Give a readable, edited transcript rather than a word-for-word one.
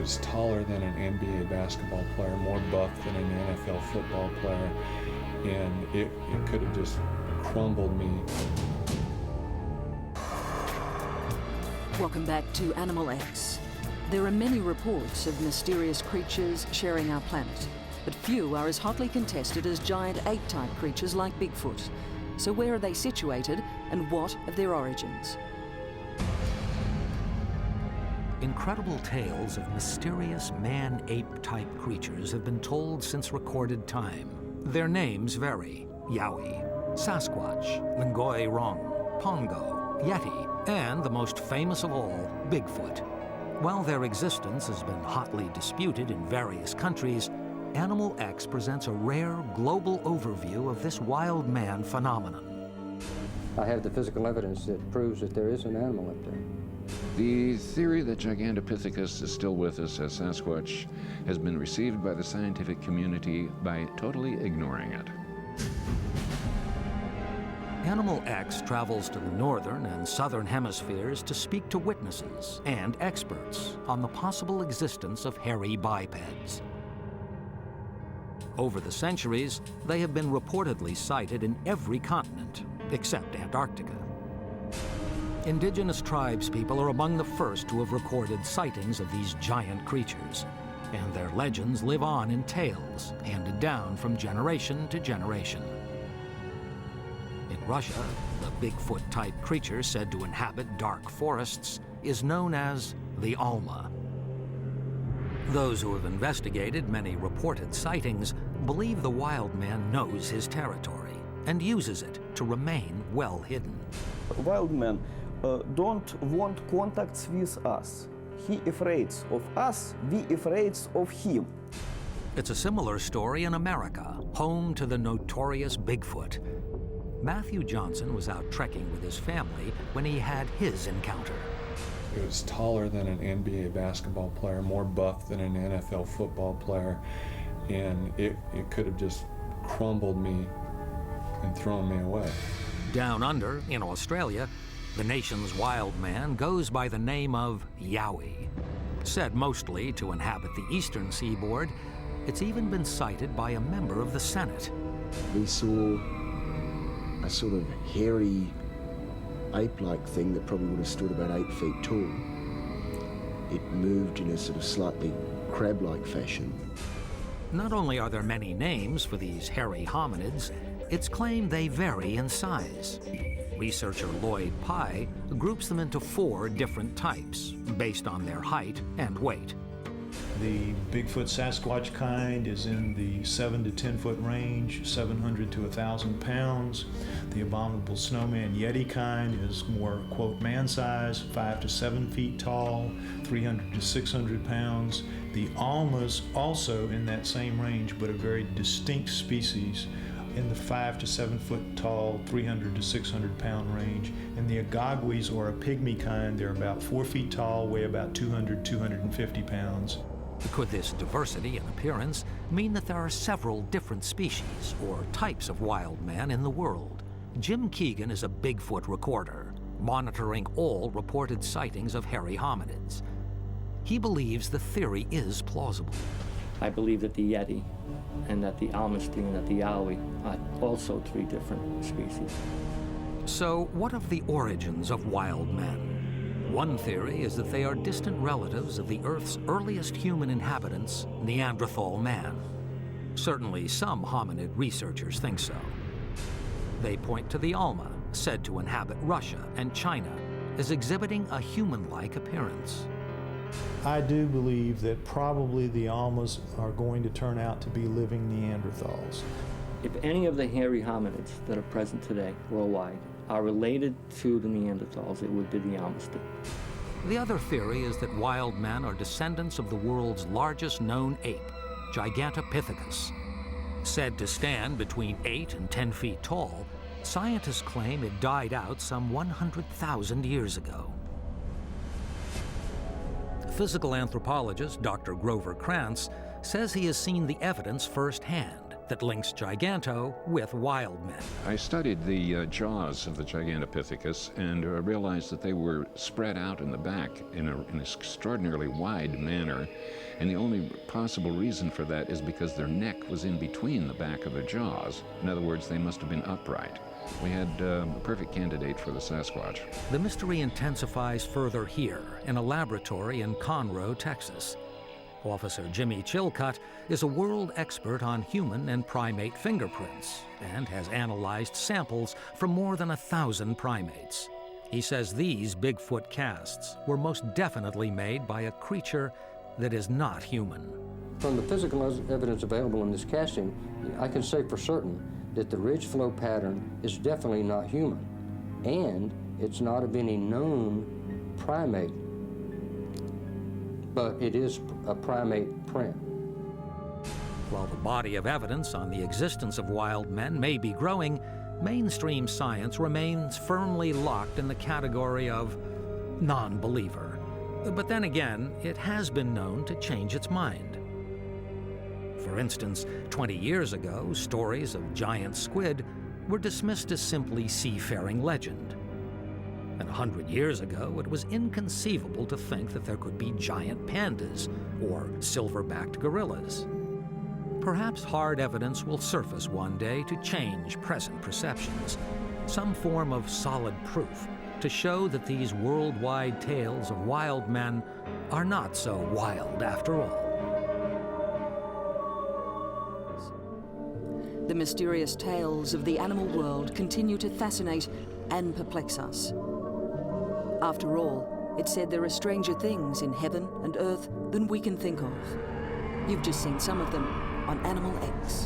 was taller than an NBA basketball player, more buff than an NFL football player, and it could have just crumbled me. Welcome back to Animal X. There are many reports of mysterious creatures sharing our planet, but few are as hotly contested as giant ape-type creatures like Bigfoot. So where are they situated, and what of their origins? Incredible tales of mysterious man-ape-type creatures have been told since recorded time. Their names vary: Yowie, Sasquatch, Noy Rung, Pongo, Yeti, and the most famous of all, Bigfoot. While their existence has been hotly disputed in various countries, Animal X presents a rare global overview of this wild man phenomenon. I have the physical evidence that proves that there is an animal up there. The theory that Gigantopithecus is still with us as Sasquatch has been received by the scientific community by totally ignoring it. Animal X travels to the northern and southern hemispheres to speak to witnesses and experts on the possible existence of hairy bipeds. Over the centuries, they have been reportedly sighted in every continent except Antarctica. Indigenous tribespeople are among the first to have recorded sightings of these giant creatures, and their legends live on in tales handed down from generation to generation. In Russia, the Bigfoot-type creature said to inhabit dark forests is known as the Alma. Those who have investigated many reported sightings believe the wild man knows his territory and uses it to remain well hidden. Wild man don't want contacts with us. He afraid of us, we afraid of him. It's a similar story in America, home to the notorious Bigfoot. Matthew Johnson was out trekking with his family when he had his encounter. It was taller than an NBA basketball player, more buff than an NFL football player, and it could have just crumbled me and thrown me away. Down under, in Australia, the nation's wild man goes by the name of Yowie. Said mostly to inhabit the eastern seaboard, it's even been sighted by a member of the Senate. We saw a sort of hairy, ape-like thing that probably would have stood about 8 feet tall. It moved in a sort of slightly crab-like fashion. Not only are there many names for these hairy hominids, it's claimed they vary in size. Researcher Lloyd Pye groups them into 4 different types based on their height and weight. The Bigfoot Sasquatch kind is in the 7 to 10 foot range, 700 to 1,000 pounds. The abominable snowman Yeti kind is more, quote, man size, 5 to 7 feet tall, 300 to 600 pounds. The Almas also in that same range, but a very distinct species in the 5 to 7 foot tall, 300 to 600 pound range. And the Agagwis, or a pygmy kind, they're about 4 feet tall, weigh about 200, 250 pounds. Could this diversity in appearance mean that there are several different species or types of wild man in the world? Jim Keegan is a Bigfoot recorder, monitoring all reported sightings of hairy hominids. He believes the theory is plausible. I believe that the Yeti and that the Almas and that the Yowie are also 3 different species. So what of the origins of wild men? One theory is that they are distant relatives of the Earth's earliest human inhabitants, Neanderthal man. Certainly some hominid researchers think so. They point to the Alma, said to inhabit Russia and China, as exhibiting a human-like appearance. I do believe that probably the Almas are going to turn out to be living Neanderthals. If any of the hairy hominids that are present today worldwide are related to the Neanderthals, it would be the Almas. The other theory is that wild men are descendants of the world's largest known ape, Gigantopithecus. Said to stand between 8 and 10 feet tall, scientists claim it died out some 100,000 years ago. Physical anthropologist Dr. Grover Krantz says he has seen the evidence firsthand that links Giganto with wildmen. I studied the jaws of the Gigantopithecus and realized that they were spread out in the back in an extraordinarily wide manner. And the only possible reason for that is because their neck was in between the back of their jaws. In other words, they must have been upright. We had a perfect candidate for the Sasquatch. The mystery intensifies further here in a laboratory in Conroe, Texas. Officer Jimmy Chilcutt is a world expert on human and primate fingerprints and has analyzed samples from more than 1,000 primates. He says these Bigfoot casts were most definitely made by a creature that is not human. From the physical evidence available in this casting, I can say for certain that the ridge flow pattern is definitely not human, and it's not of any known primate, but it is a primate print. While the body of evidence on the existence of wild men may be growing, mainstream science remains firmly locked in the category of non-believer. But then again, it has been known to change its mind. For instance, 20 years ago, stories of giant squid were dismissed as simply seafaring legend. And 100 years ago, it was inconceivable to think that there could be giant pandas or silverbacked gorillas. Perhaps hard evidence will surface one day to change present perceptions, some form of solid proof to show that these worldwide tales of wild men are not so wild after all. The mysterious tales of the animal world continue to fascinate and perplex us. After all, it's said there are stranger things in heaven and earth than we can think of. You've just seen some of them on Animal X.